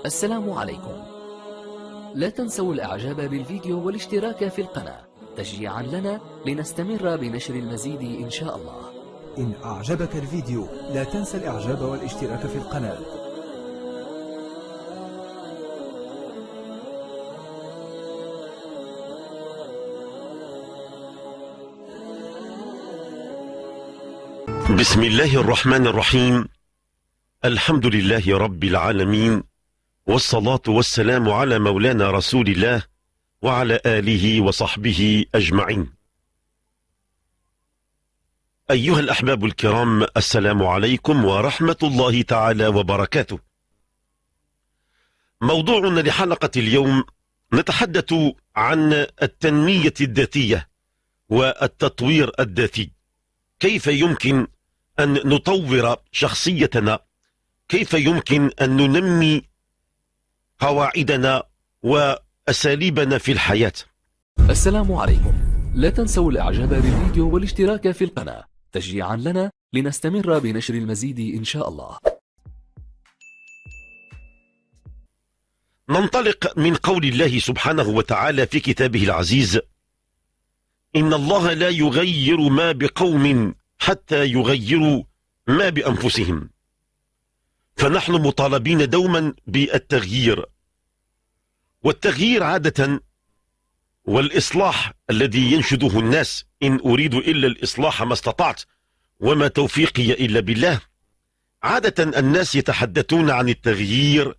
السلام عليكم. لا تنسوا الإعجاب بالفيديو والاشتراك في القناة تشجيعا لنا لنستمر بنشر المزيد إن شاء الله. إن أعجبك الفيديو لا تنسى الإعجاب والاشتراك في القناة. بسم الله الرحمن الرحيم. الحمد لله رب العالمين، والصلاة والسلام على مولانا رسول الله وعلى آله وصحبه أجمعين. أيها الأحباب الكرام، السلام عليكم ورحمة الله تعالى وبركاته. موضوعنا لحلقة اليوم نتحدث عن التنمية الذاتية والتطوير الذاتي. كيف يمكن أن نطور شخصيتنا؟ كيف يمكن أن ننمي قواعدنا وأساليبنا في الحياة؟ السلام عليكم. لا تنسوا الإعجاب بالفيديو والاشتراك في القناة تشجيعا لنا لنستمر بنشر المزيد إن شاء الله. ننطلق من قول الله سبحانه وتعالى في كتابه العزيز: إن الله لا يغير ما بقوم حتى يغيروا ما بأنفسهم. فنحن مطالبين دوما بالتغيير، والتغيير عادة والإصلاح الذي ينشده الناس: إن أريد إلا الإصلاح ما استطعت وما توفيقي إلا بالله. عادة الناس يتحدثون عن التغيير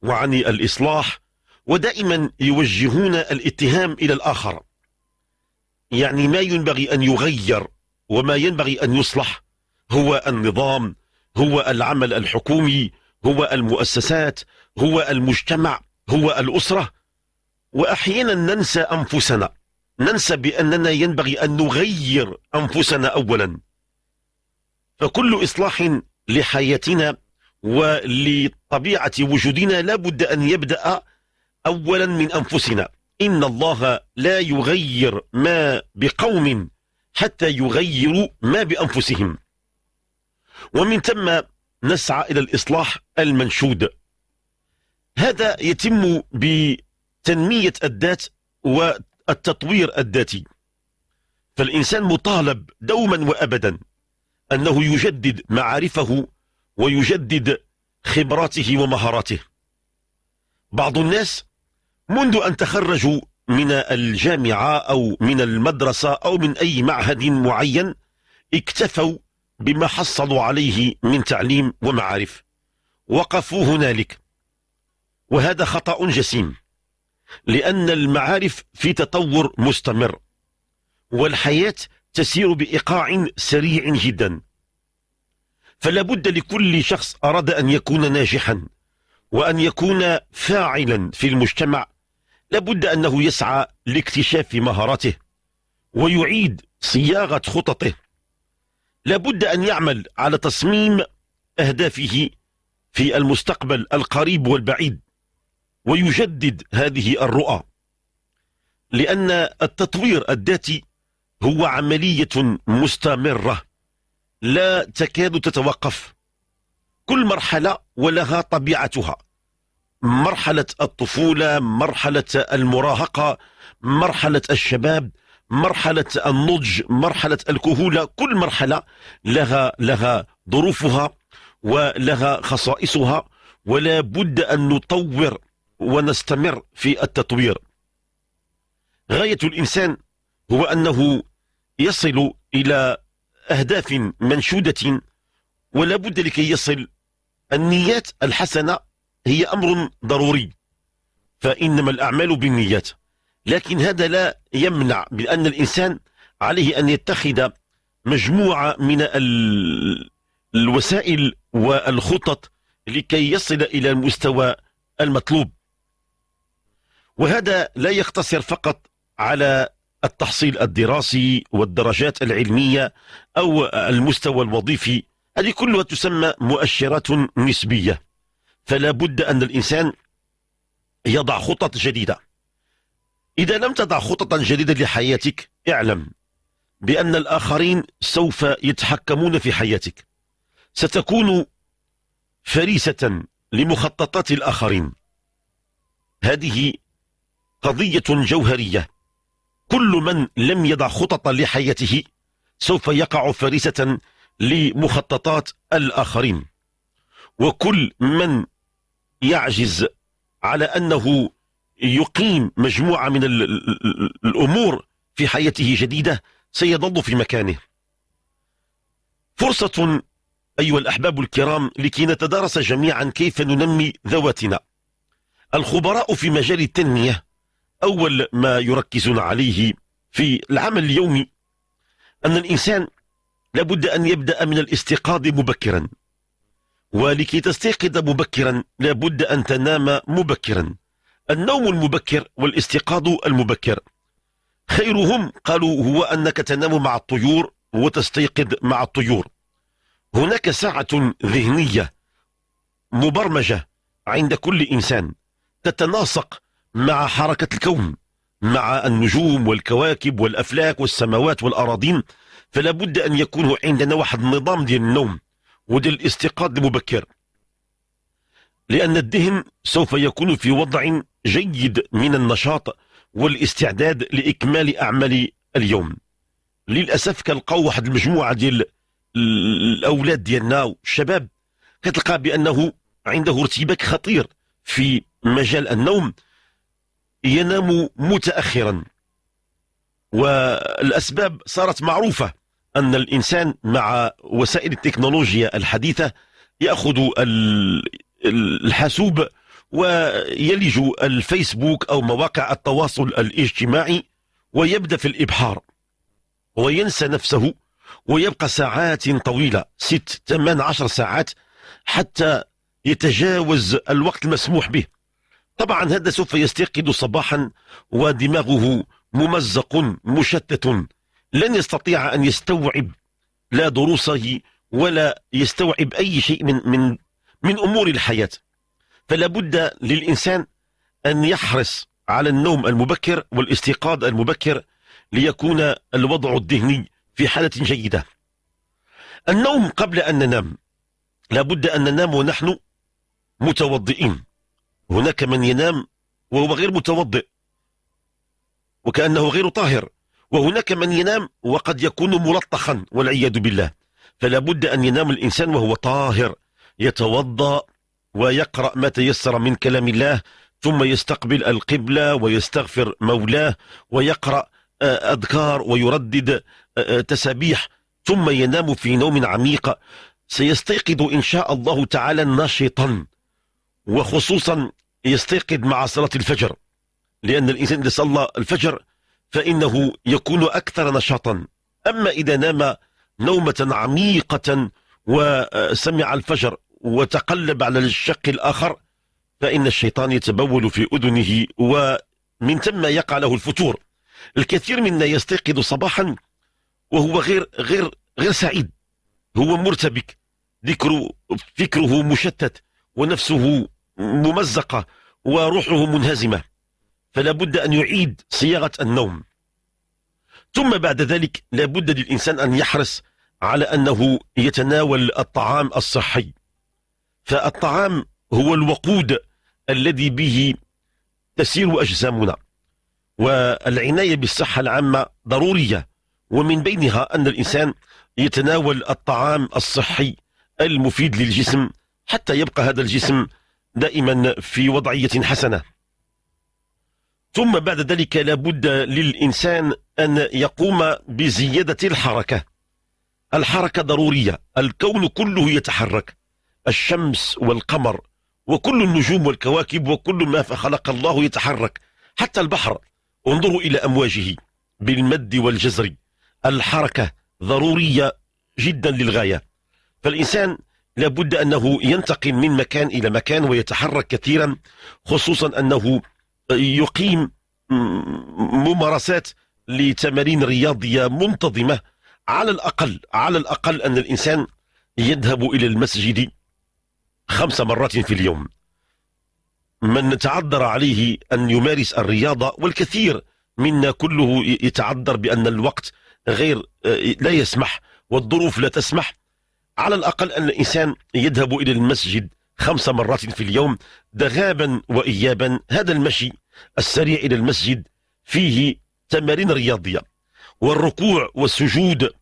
وعن الإصلاح، ودائما يوجهون الاتهام إلى الآخر. يعني ما ينبغي أن يغير وما ينبغي أن يصلح هو النظام، هو العمل الحكومي، هو المؤسسات، هو المجتمع، هو الأسرة. وأحيانا ننسى أنفسنا، ننسى بأننا ينبغي أن نغير أنفسنا أولا. فكل إصلاح لحياتنا ولطبيعة وجودنا لابد أن يبدأ أولا من أنفسنا. إن الله لا يغير ما بقوم حتى يغيروا ما بأنفسهم. ومن ثم نسعى إلى الإصلاح المنشود. هذا يتم بتنمية الذات والتطوير الذاتي. فالإنسان مطالب دوما وأبدا أنه يجدد معارفه ويجدد خبراته ومهاراته. بعض الناس منذ أن تخرجوا من الجامعة أو من المدرسة أو من أي معهد معين اكتفوا بما حصلوا عليه من تعليم ومعارف، وقفوا هنالك. وهذا خطأ جسيم، لأن المعارف في تطور مستمر، والحياة تسير بإيقاع سريع جدا. فلا بد لكل شخص أراد أن يكون ناجحا وأن يكون فاعلا في المجتمع لابد أنه يسعى لاكتشاف مهاراته ويعيد صياغة خططه. لابد أن يعمل على تصميم أهدافه في المستقبل القريب والبعيد، ويجدد هذه الرؤى. لأن التطوير الذاتي هو عملية مستمرة لا تكاد تتوقف. كل مرحلة ولها طبيعتها: مرحلة الطفولة، مرحلة المراهقة، مرحلة الشباب، مرحلة النضج، مرحلة الكهولة. كل مرحلة لها ظروفها ولها خصائصها، ولا بد أن نطور ونستمر في التطوير. غاية الإنسان هو أنه يصل إلى أهداف منشودة، ولا بد لكي يصل. النيات الحسنة هي أمر ضروري، فإنما الأعمال بالنيات، لكن هذا لا يمنع بأن الإنسان عليه أن يتخذ مجموعة من الوسائل والخطط لكي يصل إلى المستوى المطلوب. وهذا لا يقتصر فقط على التحصيل الدراسي والدرجات العلمية أو المستوى الوظيفي. هذه كلها تسمى مؤشرات نسبية. فلا بد أن الإنسان يضع خطط جديدة. إذا لم تضع خططا جديدة لحياتك اعلم بأن الآخرين سوف يتحكمون في حياتك. ستكون فريسة لمخططات الآخرين. هذه قضية جوهرية. كل من لم يضع خططا لحياته سوف يقع فريسة لمخططات الآخرين، وكل من يعجز على أنه يقيم مجموعة من الأمور في حياته جديدة سيظل في مكانه. فرصة أيها الأحباب الكرام لكي نتدارس جميعا كيف ننمي ذواتنا. الخبراء في مجال التنمية أول ما يركزون عليه في العمل اليومي أن الإنسان لابد أن يبدأ من الاستيقاظ مبكرا، ولكي تستيقظ مبكرا لابد أن تنام مبكرا. النوم المبكر والاستيقاظ المبكر خيرهم قالوا هو أنك تنام مع الطيور وتستيقظ مع الطيور. هناك ساعة ذهنية مبرمجة عند كل إنسان تتناسق مع حركة الكون، مع النجوم والكواكب والأفلاك والسماوات والأراضين. فلا بد أن يكون عندنا واحد النظام ديال النوم وديال الاستيقاظ المبكر، لأن الذهن سوف يكون في وضع جيد من النشاط والاستعداد لإكمال أعمال اليوم. للأسف كنلقاو واحد المجموعة ديال الأولاد ديالنا والشباب كتلقى بأنه عنده ارتباك خطير في مجال النوم، ينام متأخرا. والأسباب صارت معروفة، أن الإنسان مع وسائل التكنولوجيا الحديثة يأخذ الحاسوب ويلج الفيسبوك أو مواقع التواصل الاجتماعي ويبدأ في الإبحار وينسى نفسه، ويبقى ساعات طويلة 6 8 10 ساعات حتى يتجاوز الوقت المسموح به. طبعا هذا سوف يستيقظ صباحا ودماغه ممزق مشتت، لن يستطيع أن يستوعب لا دروسه ولا يستوعب أي شيء من أمور الحياة. فلا بد للإنسان أن يحرص على النوم المبكر والاستيقاظ المبكر ليكون الوضع الذهني في حالة جيدة. النوم قبل أن ننام لا بد أن ننام ونحن متوضئين. هناك من ينام وهو غير متوضئ وكأنه غير طاهر، وهناك من ينام وقد يكون ملطخا والعياذ بالله. فلا بد أن ينام الإنسان وهو طاهر، يتوضأ ويقرأ ما تيسر من كلام الله، ثم يستقبل القبلة ويستغفر مولاه ويقرأ أذكار ويردد تسابيح، ثم ينام في نوم عميق. سيستيقظ إن شاء الله تعالى نشطا، وخصوصا يستيقظ مع صلاة الفجر، لأن الإنسان إذا صلى الفجر فإنه يكون أكثر نشاطا. أما إذا نام نومة عميقة وسمع الفجر وتقلب على الشق الآخر فإن الشيطان يتبول في أذنه ومن ثم يقع له الفتور. الكثير منا يستيقظ صباحا وهو غير سعيد، هو مرتبك، فكره مشتت ونفسه ممزقة وروحه منهزمة. فلا بد أن يعيد صياغة النوم. ثم بعد ذلك لا بد للإنسان أن يحرص على أنه يتناول الطعام الصحي. فالطعام هو الوقود الذي به تسير أجسامنا، والعناية بالصحة العامة ضرورية، ومن بينها أن الإنسان يتناول الطعام الصحي المفيد للجسم حتى يبقى هذا الجسم دائما في وضعية حسنة. ثم بعد ذلك لابد للإنسان أن يقوم بزيادة الحركة. الحركة ضرورية، الكون كله يتحرك، الشمس والقمر وكل النجوم والكواكب وكل ما خلق الله يتحرك، حتى البحر انظروا إلى أمواجه بالمد والجزر. الحركة ضرورية جدا للغاية. فالإنسان لابد أنه ينتقل من مكان إلى مكان ويتحرك كثيرا، خصوصا أنه يقيم ممارسات لتمارين رياضية منتظمة. على الأقل أن الإنسان يذهب إلى المسجد 5 مرات في اليوم. من تعذر عليه أن يمارس الرياضة، والكثير منا كله يتعذر بأن الوقت لا يسمح والظروف لا تسمح، على الأقل أن الإنسان يذهب إلى المسجد 5 مرات في اليوم ذهابا وإيابا. هذا المشي السريع إلى المسجد فيه تمارين رياضية، والركوع والسجود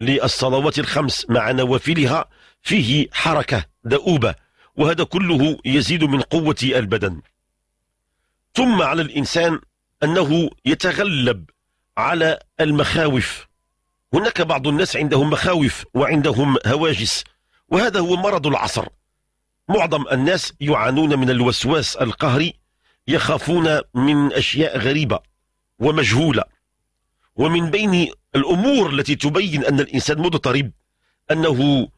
للصلوات ال5 مع نوافلها فيه حركة دؤوبة، وهذا كله يزيد من قوة البدن. ثم على الإنسان أنه يتغلب على المخاوف. هناك بعض الناس عندهم مخاوف وعندهم هواجس، وهذا هو مرض العصر. معظم الناس يعانون من الوسواس القهري، يخافون من أشياء غريبة ومجهولة. ومن بين الأمور التي تبين أن الإنسان مضطرب أنه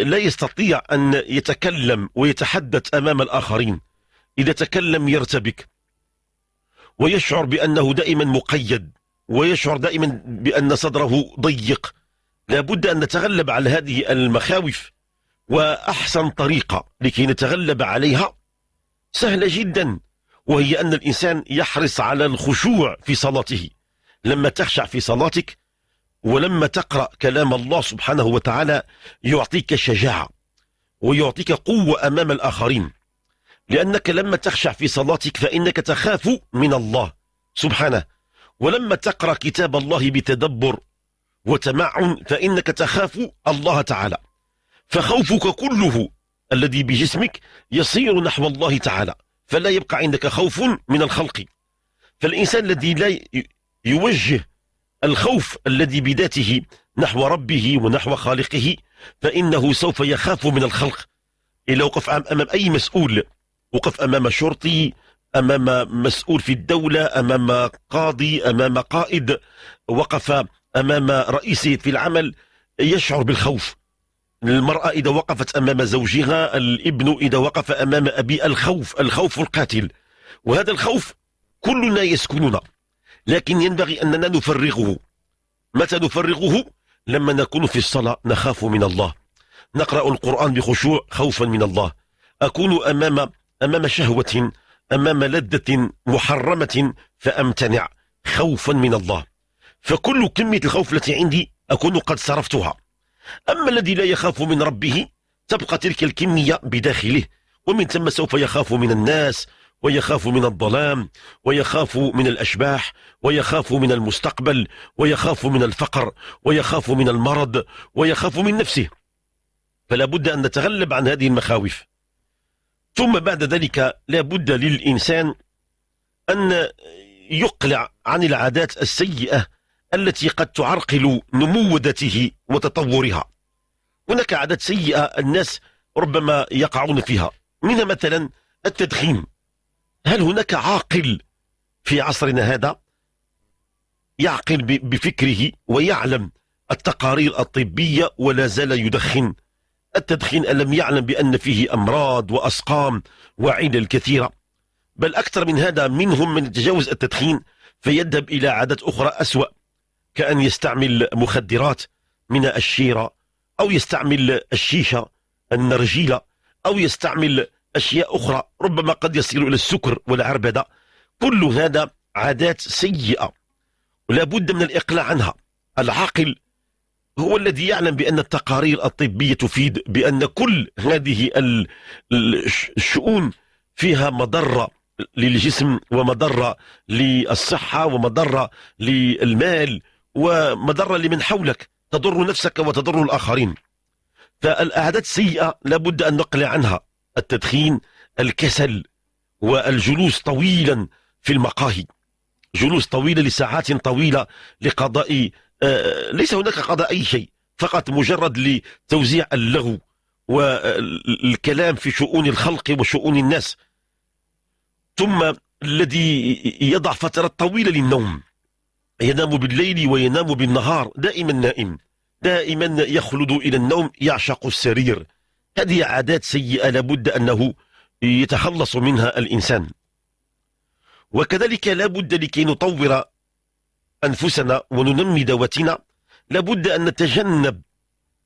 لا يستطيع أن يتكلم ويتحدث أمام الآخرين. إذا تكلم يرتبك، ويشعر بأنه دائما مقيد، ويشعر دائما بأن صدره ضيق. لابد أن نتغلب على هذه المخاوف، وأحسن طريقة لكي نتغلب عليها سهلة جدا، وهي أن الإنسان يحرص على الخشوع في صلاته. لما تخشع في صلاتك ولما تقرأ كلام الله سبحانه وتعالى يعطيك شجاعة ويعطيك قوة أمام الآخرين، لأنك لما تخشع في صلاتك فإنك تخاف من الله سبحانه. ولما تقرأ كتاب الله بتدبر وتمعن فإنك تخاف الله تعالى، فخوفك كله الذي بجسمك يصير نحو الله تعالى، فلا يبقى عندك خوف من الخلق. فالإنسان الذي لا يوجه الخوف الذي بذاته نحو ربه ونحو خالقه فإنه سوف يخاف من الخلق. إذا وقف أمام أي مسؤول، وقف أمام شرطي، أمام مسؤول في الدولة، أمام قاضي، أمام قائد، وقف أمام رئيس في العمل، يشعر بالخوف. المرأة إذا وقفت أمام زوجها، الابن إذا وقف أمام أبي، الخوف القاتل. وهذا الخوف كلنا يسكننا، لكن ينبغي أننا نفرغه. متى نفرغه؟ لما نكون في الصلاة نخاف من الله، نقرأ القرآن بخشوع خوفا من الله، أكون أمام شهوة، أمام لذة محرمة فأمتنع خوفا من الله. فكل كمية الخوف التي عندي أكون قد صرفتها. أما الذي لا يخاف من ربه تبقى تلك الكمية بداخله، ومن ثم سوف يخاف من الناس، ويخاف من الظلام، ويخاف من الأشباح، ويخاف من المستقبل، ويخاف من الفقر، ويخاف من المرض، ويخاف من نفسه. فلا بد أن نتغلب عن هذه المخاوف. ثم بعد ذلك لا بد للإنسان أن يقلع عن العادات السيئة التي قد تعرقل نمو ذاته وتطورها. هناك عادات سيئة الناس ربما يقعون فيها، منها مثلا التدخين. هل هناك عاقل في عصرنا هذا يعقل بفكره ويعلم التقارير الطبية ولا زال يدخن؟ التدخين ألم يعلم بأن فيه أمراض وأسقام وعلل كثيرة؟ بل أكثر من هذا، منهم من يتجاوز التدخين فيذهب إلى عادات أخرى أسوأ، كأن يستعمل مخدرات من الشيرة، أو يستعمل الشيشة، النرجيلة، أو يستعمل أشياء أخرى، ربما قد يصل إلى السكر والعربدة. كل هذا عادات سيئة ولا بد من الإقلاع عنها. العاقل هو الذي يعلم بأن التقارير الطبية تفيد بأن كل هذه الشؤون فيها مضرة للجسم، ومضرة للصحة، ومضرة للمال، ومضرة لمن حولك، تضر نفسك وتضر الآخرين. فالعادات السيئة لابد أن نقلع عنها: التدخين، الكسل، والجلوس طويلا في المقاهي، جلوس طويلة لساعات طويلة لقضاء ليس هناك قضاء أي شيء، فقط مجرد لتوزيع اللغو والكلام في شؤون الخلق وشؤون الناس. ثم الذي يضع فترات طويلة للنوم، ينام بالليل وينام بالنهار، دائما نائم، دائما يخلد إلى النوم، يعشق السرير. هذه عادات سيئة لابد أنه يتخلص منها الإنسان. وكذلك لابد لكي نطور أنفسنا وننمي ذواتنا لابد أن نتجنب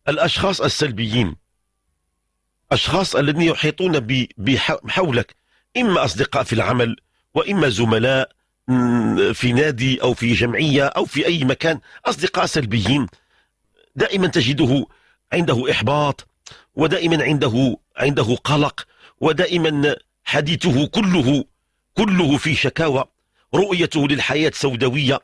الأشخاص السلبيين، أشخاص الذين يحيطون بحولك، إما أصدقاء في العمل، وإما زملاء في نادي أو في جمعية أو في أي مكان. أصدقاء سلبيين دائما تجده عنده إحباط ودائما عنده قلق، ودائما حديثه كله في شكاوى، رؤيته للحياة سوداوية.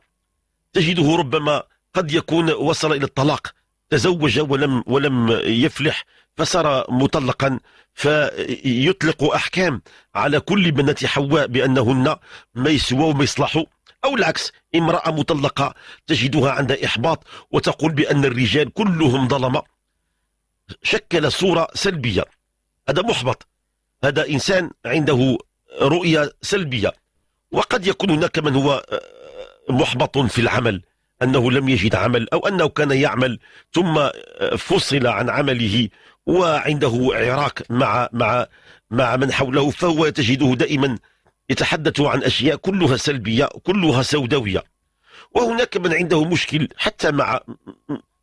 تجده ربما قد يكون وصل إلى الطلاق، تزوج ولم يفلح فصار مطلقا، فيطلق أحكام على كل بنات حواء بأنهن ما يسووا وما يصلحوا. أو العكس، امرأة مطلقة تجدها عندها إحباط وتقول بأن الرجال كلهم ظلمة. شكل صورة سلبية، هذا محبط، هذا إنسان عنده رؤية سلبية. وقد يكون هناك من هو محبط في العمل، أنه لم يجد عمل، أو أنه كان يعمل ثم فصل عن عمله وعنده عراك مع من حوله، فهو تجده دائما يتحدث عن أشياء كلها سلبية، كلها سوداوية. وهناك من عنده مشكل حتى مع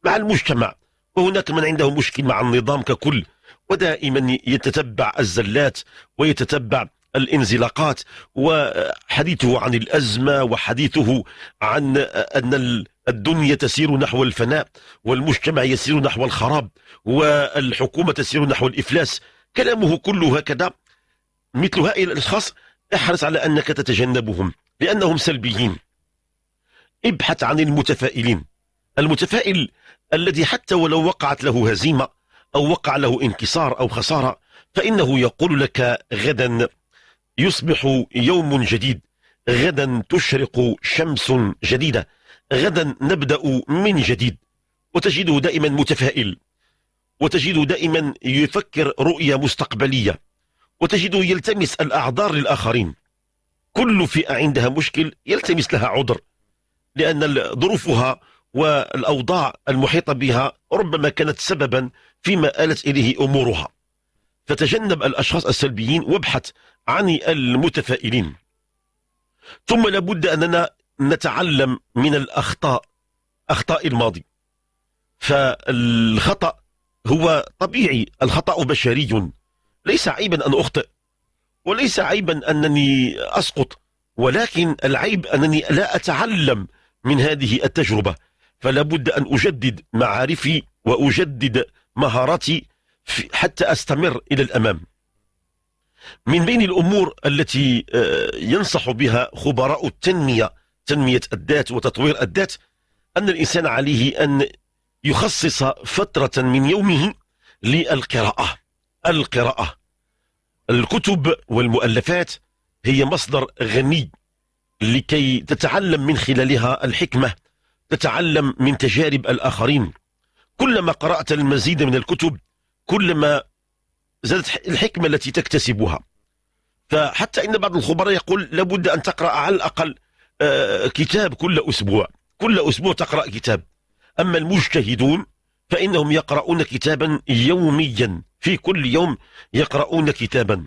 المجتمع، وهناك من عنده مشكل مع النظام ككل، ودائما يتتبع الزلات ويتتبع الانزلاقات، وحديثه عن الأزمة، وحديثه عن أن الدنيا تسير نحو الفناء، والمجتمع يسير نحو الخراب، والحكومة تسير نحو الإفلاس. كلامه كله هكذا. مثل هؤلاء الأشخاص احرص على أنك تتجنبهم لأنهم سلبيين. ابحث عن المتفائلين. المتفائل الذي حتى ولو وقعت له هزيمة أو وقع له انكسار أو خسارة، فإنه يقول لك غدا يصبح يوم جديد، غدا تشرق شمس جديدة، غدا نبدأ من جديد. وتجده دائما متفائل، وتجده دائما يفكر رؤية مستقبلية، وتجده يلتمس الأعذار للآخرين. كل فئة عندها مشكل يلتمس لها عذر، لأن ظروفها والأوضاع المحيطة بها ربما كانت سببا فيما آلت إليه أمورها. فتجنب الأشخاص السلبيين وابحث عن المتفائلين. ثم لابد أننا نتعلم من أخطاء الماضي. فالخطأ هو طبيعي، الخطأ بشري، ليس عيبا أن أخطئ، وليس عيبا أنني أسقط، ولكن العيب أنني لا أتعلم من هذه التجربة. فلا بد أن أجدد معارفي وأجدد مهاراتي حتى أستمر إلى الأمام. من بين الأمور التي ينصح بها خبراء تنمية الذات وتطوير الذات، أن الإنسان عليه أن يخصص فترة من يومه للقراءة. الكتب والمؤلفات هي مصدر غني لكي تتعلم من خلالها الحكمة، تتعلم من تجارب الآخرين. كلما قرأت المزيد من الكتب كلما زادت الحكمة التي تكتسبها. فحتى إن بعض الخبراء يقول لابد أن تقرأ على الأقل كتاب كل أسبوع تقرأ كتاب. أما المجتهدون فإنهم يقرؤون كتابا يوميا، في كل يوم يقرؤون كتابا،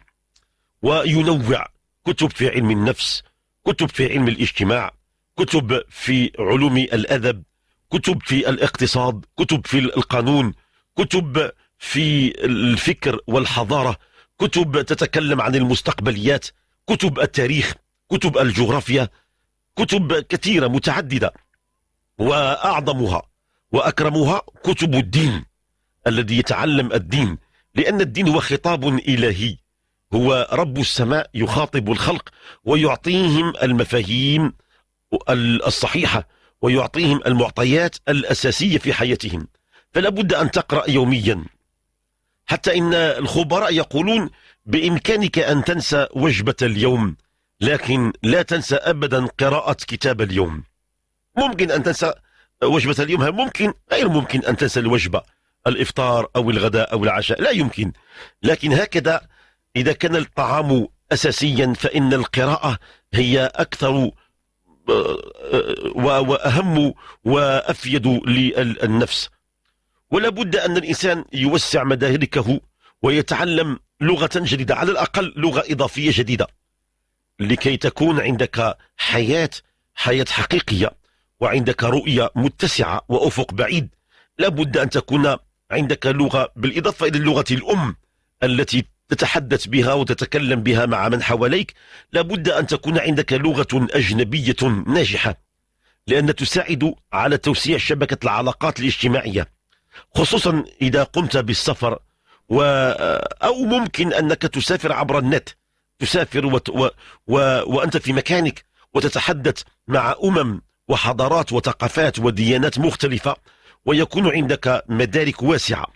وينوع كتب في علم النفس، كتب في علم الاجتماع، كتب في علوم الأدب، كتب في الاقتصاد، كتب في القانون، كتب في الفكر والحضارة، كتب تتكلم عن المستقبليات، كتب التاريخ، كتب الجغرافيا، كتب كثيرة متعددة. وأعظمها وأكرمها كتب الدين، الذي يتعلم الدين، لأن الدين هو خطاب إلهي، هو رب السماء يخاطب الخلق ويعطيهم المفاهيم الصحيحة ويعطيهم المعطيات الأساسية في حياتهم. فلا بد أن تقرأ يوميا. حتى إن الخبراء يقولون بإمكانك أن تنسى وجبة اليوم، لكن لا تنسى أبدا قراءة كتاب اليوم. ممكن أن تنسى وجبة اليوم، ممكن غير ممكن أن تنسى الوجبة، الإفطار أو الغداء أو العشاء، لا يمكن. لكن هكذا إذا كان الطعام أساسيا فإن القراءة هي أكثر وأهم وأفيد للنفس. ولا بد أن الإنسان يوسع مداركه ويتعلم لغة جديدة، على الأقل لغة إضافية جديدة، لكي تكون عندك حياة حقيقية، وعندك رؤية متسعة وأفق بعيد. لا بد أن تكون عندك لغة بالإضافة إلى اللغة الأم التي تتحدث بها وتتكلم بها مع من حواليك. لا بد أن تكون عندك لغة أجنبية ناجحة، لأن تساعد على توسيع شبكة العلاقات الاجتماعية، خصوصا إذا قمت بالسفر أو ممكن أنك تسافر عبر النت، تسافر وأنت في مكانك وتتحدث مع أمم وحضارات وثقافات وديانات مختلفة، ويكون عندك مدارك واسعة.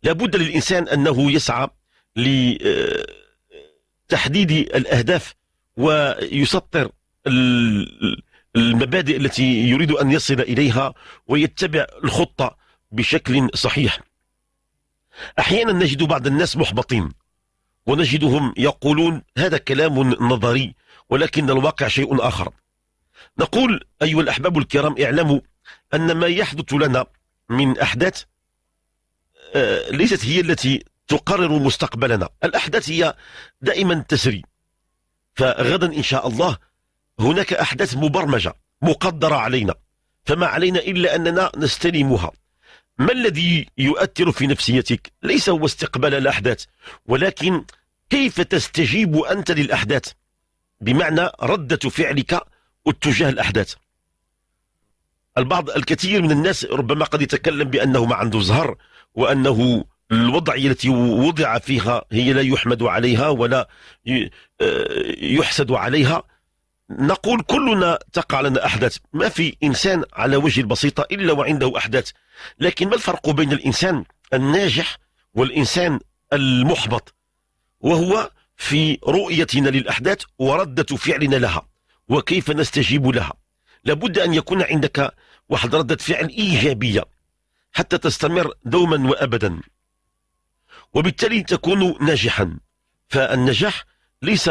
لابد للإنسان أنه يسعى لتحديد الأهداف ويسطر المبادئ التي يريد أن يصل إليها ويتبع الخطة بشكل صحيح. أحيانا نجد بعض الناس محبطين ونجدهم يقولون هذا كلام نظري ولكن الواقع شيء آخر. نقول أيها الأحباب الكرام، اعلموا أن ما يحدث لنا من أحداث ليست هي التي تقرر مستقبلنا. الأحداث هي دائما تسري، فغدا إن شاء الله هناك أحداث مبرمجة مقدرة علينا، فما علينا إلا أننا نستلمها. ما الذي يؤثر في نفسيتك؟ ليس هو استقبال الأحداث، ولكن كيف تستجيب أنت للأحداث، بمعنى ردة فعلك اتجاه الأحداث. الكثير من الناس ربما قد يتكلم بأنه ما عنده زهر، وأنه الوضع التي وضع فيها هي لا يحمد عليها ولا يحسد عليها. نقول كلنا تقع لنا أحداث، ما في إنسان على وجه البسيطة إلا وعنده أحداث، لكن ما الفرق بين الإنسان الناجح والإنسان المحبط؟ وهو في رؤيتنا للأحداث وردة فعلنا لها وكيف نستجيب لها. لابد أن يكون عندك واحد ردة فعل إيجابية حتى تستمر دوما وأبدا، وبالتالي تكون ناجحا. فالنجاح ليس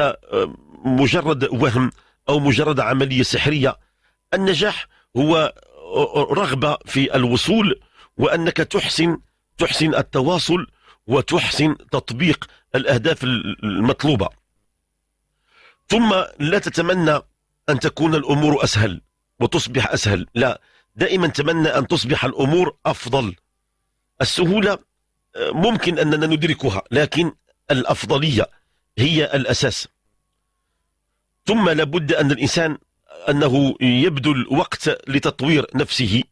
مجرد وهم أو مجرد عملية سحرية. النجاح هو رغبة في الوصول، وأنك تحسن التواصل وتحسن تطبيق الأهداف المطلوبة. ثم لا تتمنى أن تكون الأمور أسهل وتصبح أسهل، لا، دائما تمنى أن تصبح الأمور أفضل. السهولة ممكن أننا ندركها، لكن الأفضلية هي الأساس. ثم لابد أن الإنسان أنه يبذل وقت لتطوير نفسه،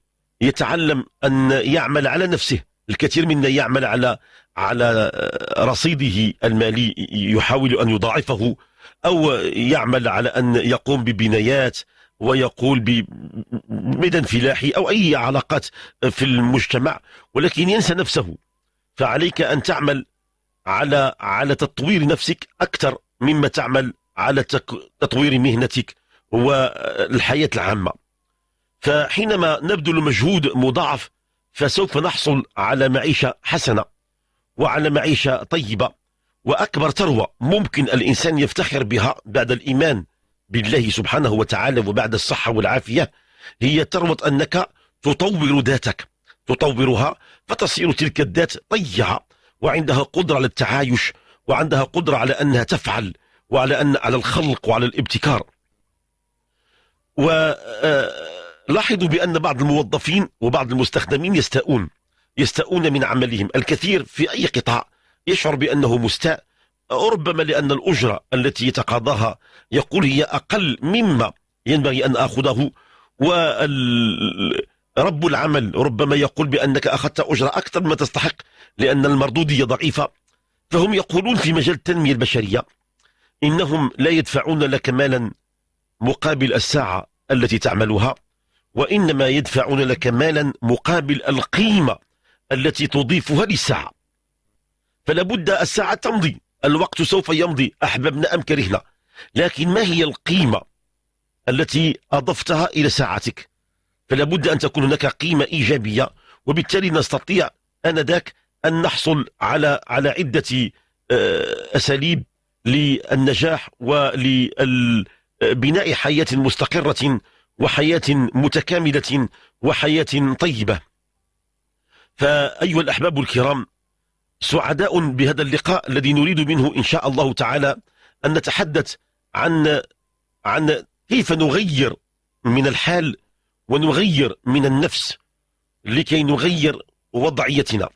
يتعلم أن يعمل على نفسه. الكثير منا يعمل على رصيده المالي، يحاول أن يضاعفه، أو يعمل على أن يقوم ببنايات ويقول بميدان فلاحي أو أي علاقات في المجتمع، ولكن ينسى نفسه. فعليك أن تعمل على تطوير نفسك أكثر مما تعمل على تطوير مهنتك والحياة العامة. فحينما نبذل مجهود مضاعف فسوف نحصل على معيشة حسنة وعلى معيشة طيبة. وأكبر ثروة ممكن الإنسان يفتخر بها بعد الإيمان بالله سبحانه وتعالى وبعد الصحة والعافية هي ثروة أنك تطور ذاتك، تطورها فتصير تلك الذات طيعة وعندها قدرة على التعايش، وعندها قدرة على أنها تفعل، وعلى على الخلق وعلى الابتكار. ولاحظوا بأن بعض الموظفين وبعض المستخدمين يستاءون من عملهم. الكثير في أي قطاع يشعر بأنه مستاء، ربما لأن الأجرة التي يتقاضاها يقول هي أقل مما ينبغي أن أخذه، ورب العمل ربما يقول بأنك أخذت أجرة أكثر مما تستحق لأن المردودية ضعيفة. فهم يقولون في مجال التنمية البشرية إنهم لا يدفعون لك مالا مقابل الساعة التي تعملها، وإنما يدفعون لك مالا مقابل القيمة التي تضيفها للساعة. فلا بد الساعة تمضي، الوقت سوف يمضي أحببنا أم كرهنا، لكن ما هي القيمة التي أضفتها إلى ساعتك؟ فلا بد أن تكون هناك قيمة إيجابية، وبالتالي نستطيع آنذاك أن نحصل على عدة أساليب للنجاح ولبناء حياة مستقرة وحياة متكاملة وحياة طيبة. فأيها الأحباب الكرام، سعداء بهذا اللقاء الذي نريد منه إن شاء الله تعالى أن نتحدث عن كيف نغير من الحال ونغير من النفس لكي نغير وضعيتنا.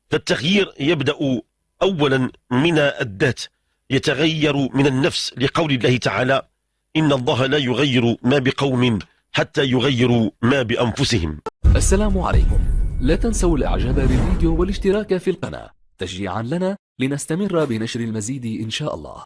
فالتغيير يبدأ أولا من الذات، يتغير من النفس، لقول الله تعالى إن الله لا يغير ما بقوم حتى يغيروا ما بأنفسهم. السلام عليكم، لا تنسوا الإعجاب بالفيديو والاشتراك في القناة. تشجيعا لنا لنستمر بنشر المزيد إن شاء الله.